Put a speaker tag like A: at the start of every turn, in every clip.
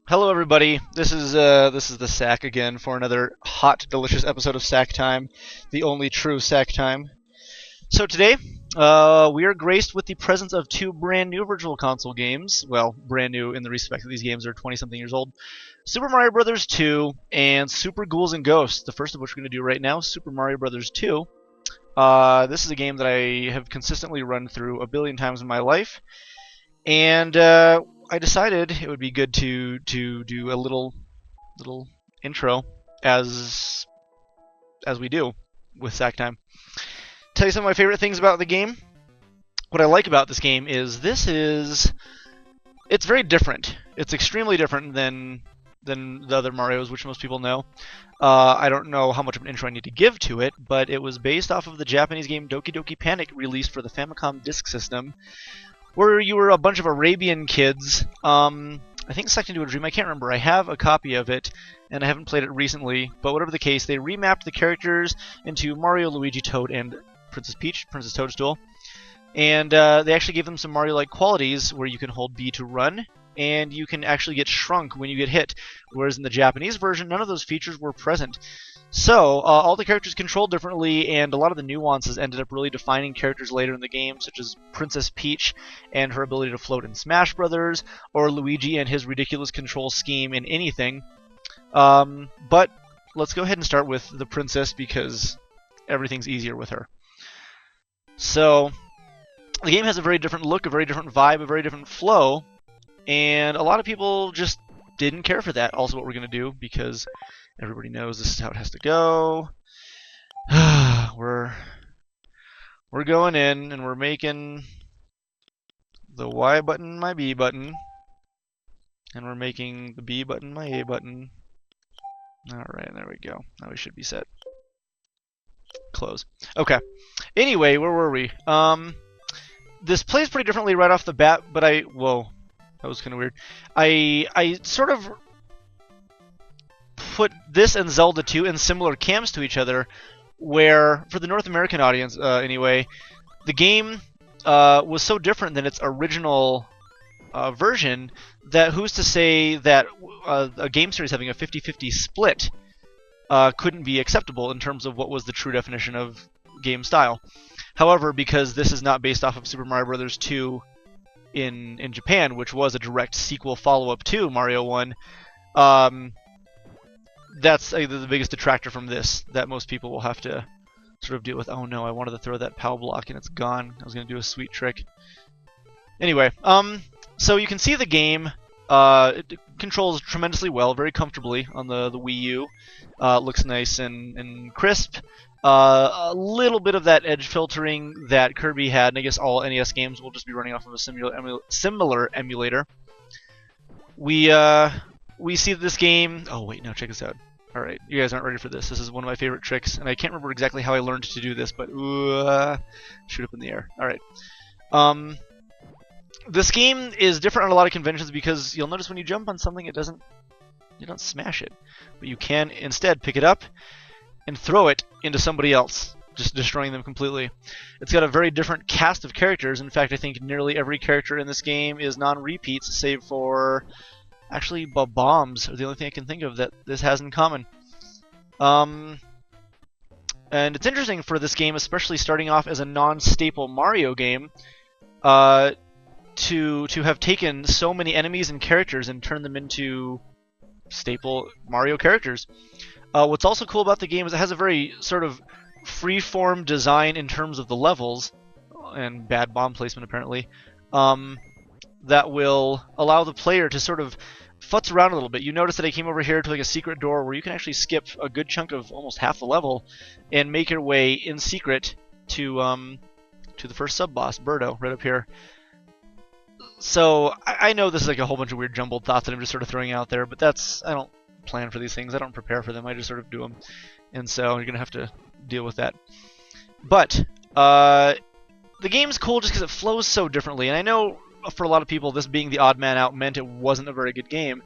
A: Hello, everybody. This is the Sack again for another hot, delicious episode of Sack Time, the only true Sack Time. So today, we are graced with the presence of two brand new Virtual Console games. Well, brand new in the respect that these games are 20-something years old. Super Mario Bros. 2 and Super Ghouls and Ghosts. The first of which we're going to do right now, Super Mario Bros. 2. This is a game that I have consistently run through a billion times in my life, and I decided it would be good to do a little intro as we do with Sack Time. Tell you some of my favorite things about the game. What I like about this game is it's very different. It's extremely different than the other Marios, which most people know. I don't know how much of an intro I need to give to it, but it was based off of the Japanese game Doki Doki Panic, released for the Famicom Disk System, where you were a bunch of Arabian kids. I think Sucked Into a Dream. I can't remember. I have a copy of it, and I haven't played it recently. But whatever the case, they remapped the characters into Mario, Luigi, Toad, and Princess Peach, Princess Toadstool. And they actually gave them some Mario-like qualities, where you can hold B to run, and you can actually get shrunk when you get hit. Whereas in the Japanese version, none of those features were present. So, all the characters controlled differently, and a lot of the nuances ended up really defining characters later in the game, such as Princess Peach and her ability to float in Smash Brothers, or Luigi and his ridiculous control scheme in anything. But let's go ahead and start with the princess, because everything's easier with her. So, the game has a very different look, a very different vibe, a very different flow, and a lot of people just didn't care for that. Also what we're going to do, because everybody knows this is how it has to go. We're going in, and we're making the Y button my B button, and we're making the B button my A button. Alright, there we go. Now we should be set. Close. Okay. Anyway, where were we? This plays pretty differently right off the bat, but whoa, that was kind of weird. I sort of put this and Zelda 2 in similar camps to each other, where, for the North American audience anyway, the game was so different than its original version that who's to say that a game series having a 50-50 split couldn't be acceptable in terms of what was the true definition of game style. However, because this is not based off of Super Mario Bros. 2 in Japan, which was a direct sequel follow-up to Mario 1, that's the biggest detractor from this that most people will have to sort of deal with. Oh no, I wanted to throw that POW block and it's gone. I was going to do a sweet trick. Anyway, so you can see the game. It controls tremendously well, very comfortably on the Wii U. Looks nice and crisp. A little bit of that edge filtering that Kirby had, and I guess all NES games will just be running off of a similar emulator. We see this game. Oh wait, no, check this out. All right, you guys aren't ready for this. This is one of my favorite tricks, and I can't remember exactly how I learned to do this, but shoot up in the air. All right. This game is different on a lot of conventions because you'll notice when you jump on something, you don't smash it, but you can instead pick it up and throw it into somebody else, just destroying them completely. It's got a very different cast of characters. In fact, I think nearly every character in this game is non-repeats, save for actually bombs are the only thing I can think of that this has in common. And it's interesting for this game, especially starting off as a non-staple Mario game, to have taken so many enemies and characters and turned them into staple Mario characters. What's also cool about the game is it has a very sort of free-form design in terms of the levels, and bad bomb placement apparently, that will allow the player to sort of futz around a little bit. You notice that I came over here to like a secret door where you can actually skip a good chunk of almost half the level and make your way in secret to the first sub-boss, Birdo, right up here. So I know this is like a whole bunch of weird jumbled thoughts that I'm just sort of throwing out there, but I don't plan for these things. I don't prepare for them. I just sort of do them. And so you're going to have to deal with that. But the game's cool just because it flows so differently. And I know for a lot of people, this being the odd man out meant it wasn't a very good game.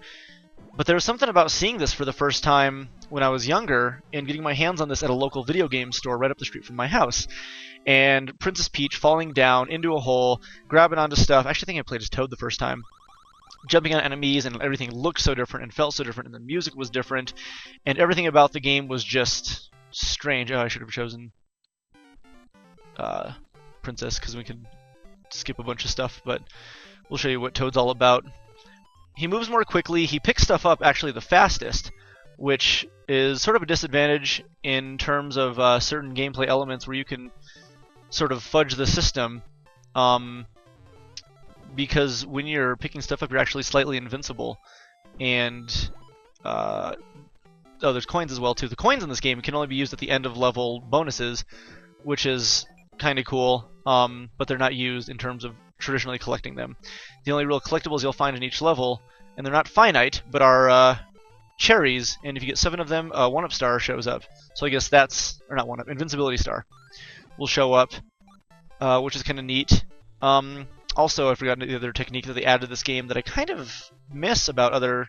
A: But there was something about seeing this for the first time when I was younger and getting my hands on this at a local video game store right up the street from my house. And Princess Peach falling down into a hole, grabbing onto stuff. Actually, I think I played as Toad the first time. jumping on enemies, and everything looked so different and felt so different, and the music was different, and everything about the game was just strange. Oh, I should have chosen Princess, because we can skip a bunch of stuff, but we'll show you what Toad's all about. He moves more quickly. He picks stuff up actually the fastest, which is sort of a disadvantage in terms of certain gameplay elements where you can sort of fudge the system, because when you're picking stuff up, you're actually slightly invincible. And oh, there's coins as well too. The coins in this game can only be used at the end of level bonuses, which is kind of cool, but they're not used in terms of traditionally collecting them. The only real collectibles you'll find in each level, and they're not finite, but are cherries, and if you get 7 of them, a 1-up star shows up. So I guess that's, or not 1-up, invincibility star will show up, which is kind of neat. Also, I forgot the other technique that they added to this game that I kind of miss about other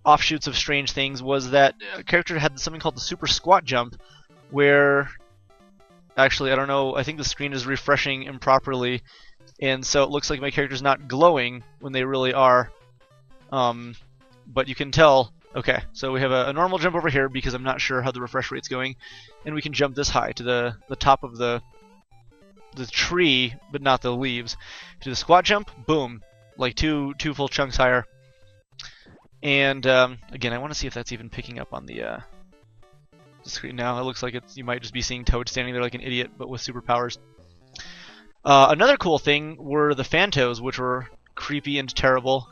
A: offshoots of strange things was that a character had something called the super squat jump, where actually, I don't know, I think the screen is refreshing improperly, and so it looks like my character's not glowing when they really are. But you can tell. Okay, so we have a normal jump over here because I'm not sure how the refresh rate's going, and we can jump this high to the top of the tree, but not the leaves. Do the squat jump, boom, like two full chunks higher. And again, I want to see if that's even picking up on the screen now. It looks like you might just be seeing Toad standing there like an idiot, but with superpowers. Another cool thing were the Phantos, which were creepy and terrible,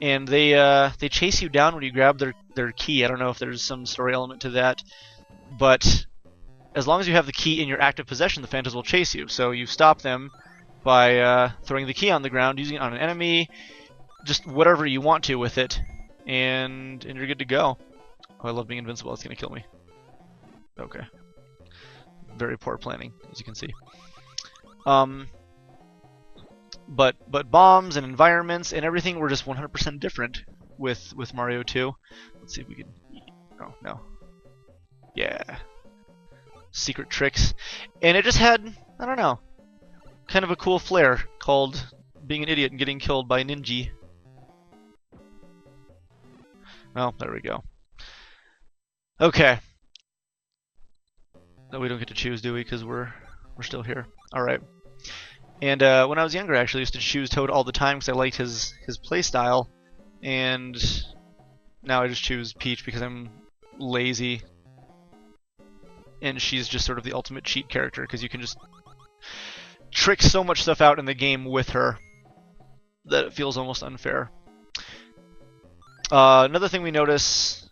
A: and they chase you down when you grab their key. I don't know if there's some story element to that, but as long as you have the key in your active possession, the Phantos will chase you. So you stop them by throwing the key on the ground, using it on an enemy, just whatever you want to with it, and you're good to go. Oh, I love being invincible. It's gonna kill me. Okay. Very poor planning, as you can see. But bombs and environments and everything were just 100% different with Mario 2. Let's see if we can. Oh no. Yeah. Secret tricks, and it just had, I don't know, kind of a cool flair called being an idiot and getting killed by a ninja. Well, there we go. Okay. No, we don't get to choose, do we? Because we're still here. All right. And when I was younger, I actually used to choose Toad all the time because I liked his play style, and now I just choose Peach because I'm lazy. And she's just sort of the ultimate cheat character because you can just trick so much stuff out in the game with her that it feels almost unfair. Another thing we notice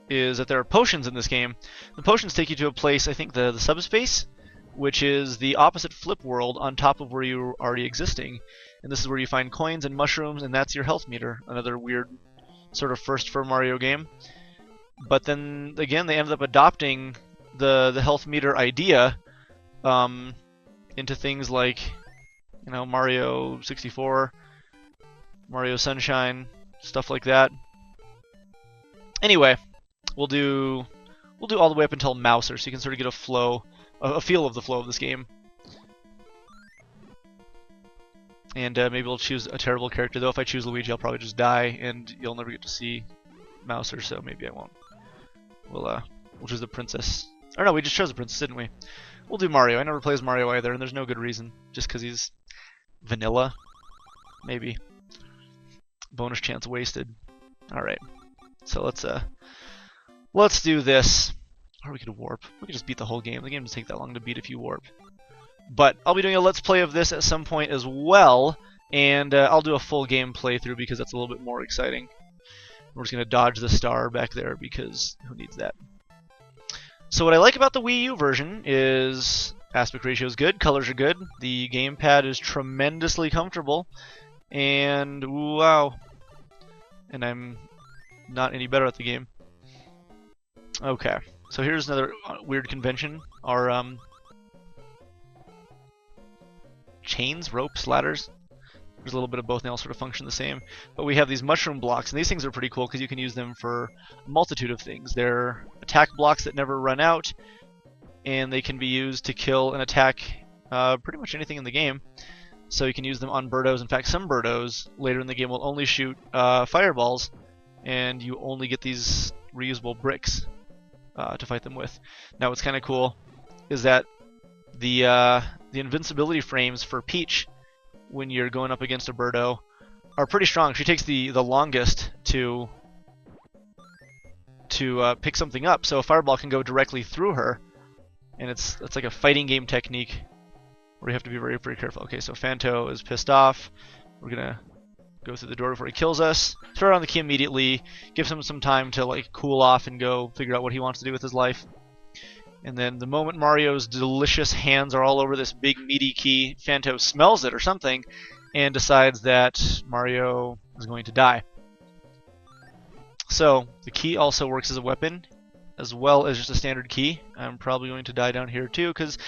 A: is that there are potions in this game. The potions take you to a place, I think the subspace, which is the opposite flip world on top of where you're already existing. And this is where you find coins and mushrooms, and that's your health meter. Another weird sort of first for a Mario game. But then, again, they ended up adopting the health meter idea into things like, you know, Mario 64, Mario Sunshine, stuff like that. Anyway, we'll do all the way up until Mouser, so you can sort of get a feel of the flow of this game. And maybe we'll choose a terrible character, though if I choose Luigi I'll probably just die and you'll never get to see Mouser, so maybe I won't. We'll choose the princess. Or no, we just chose a princess, didn't we? We'll do Mario. I never play as Mario either, and there's no good reason. Just because he's vanilla. Maybe. Bonus chance wasted. Alright. So let's do this. Or we could warp. We could just beat the whole game. The game doesn't take that long to beat if you warp. But I'll be doing a Let's Play of this at some point as well, and I'll do a full game playthrough because that's a little bit more exciting. We're just going to dodge the star back there because who needs that? So what I like about the Wii U version is aspect ratio is good, colors are good, the gamepad is tremendously comfortable, and wow. And I'm not any better at the game. Okay, so here's another weird convention. Our chains, ropes, ladders. There's a little bit of both, and they all sort of function the same. But we have these mushroom blocks, and these things are pretty cool because you can use them for a multitude of things. They're attack blocks that never run out, and they can be used to kill and attack pretty much anything in the game. so you can use them on Birdos. In fact, some Birdos later in the game will only shoot fireballs, and you only get these reusable bricks to fight them with. Now, what's kind of cool is that the invincibility frames for Peach, when you're going up against a Birdo, are pretty strong. She takes the longest to pick something up, so a fireball can go directly through her, and it's like a fighting game technique where you have to be very, very careful. Okay, so Fanto is pissed off. We're gonna go through the door before he kills us. Throw on the key immediately. Gives him some time to like cool off and go figure out what he wants to do with his life. And then the moment Mario's delicious hands are all over this big meaty key, Fanto smells it or something and decides that Mario is going to die. So the key also works as a weapon as well as just a standard key. I'm probably going to die down here too because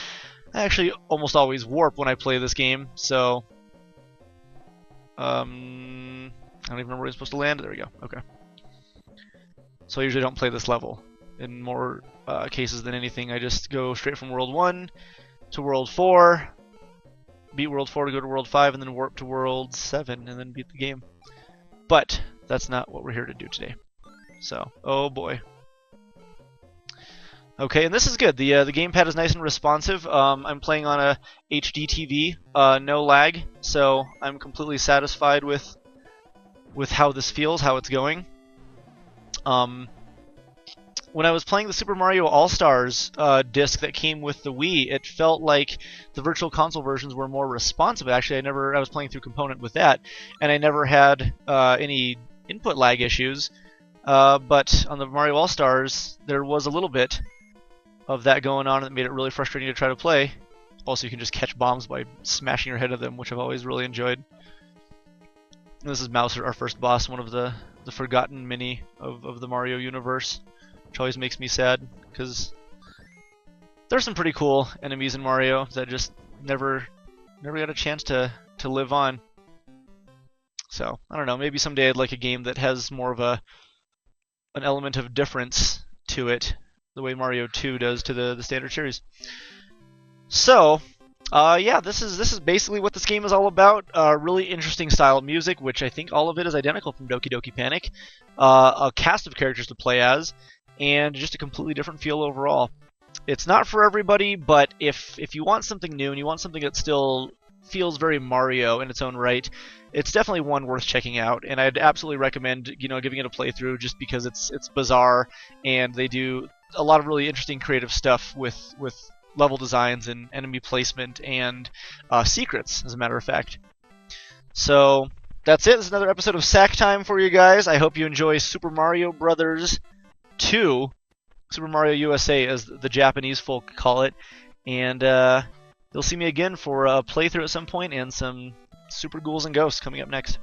A: I actually almost always warp when I play this game. So I don't even remember where I'm supposed to land. There we go. Okay. So I usually don't play this level. In more cases than anything, I just go straight from World 1 to World 4, beat World 4 to go to World 5, and then warp to World 7, and then beat the game. But that's not what we're here to do today. So, oh boy. Okay, and this is good. The gamepad is nice and responsive. I'm playing on a HD TV, no lag, so I'm completely satisfied with how this feels, how it's going. When I was playing the Super Mario All-Stars disc that came with the Wii, it felt like the Virtual Console versions were more responsive. Actually, I was playing through Component with that, and I never had any input lag issues. But on the Mario All-Stars, there was a little bit of that going on that made it really frustrating to try to play. Also, you can just catch bombs by smashing your head at them, which I've always really enjoyed. And this is Mouser, our first boss, one of the forgotten mini of the Mario universe, which always makes me sad, because there's some pretty cool enemies in Mario that just never got a chance to live on. So, I don't know, maybe someday I'd like a game that has more of an element of difference to it, the way Mario 2 does to the standard series. So, yeah, this is basically what this game is all about. Really interesting style of music, which I think all of it is identical from Doki Doki Panic. A cast of characters to play as, and just a completely different feel overall. It's not for everybody, but if you want something new and you want something that still feels very Mario in its own right, it's definitely one worth checking out. And I'd absolutely recommend giving it a playthrough just because it's bizarre, and they do a lot of really interesting creative stuff with level designs and enemy placement and secrets, as a matter of fact. So that's it. This is another episode of Sack Time for you guys. I hope you enjoy Super Mario Brothers 2, Super Mario USA as the Japanese folk call it, and you'll see me again for a playthrough at some point and some Super Ghouls and Ghosts coming up next.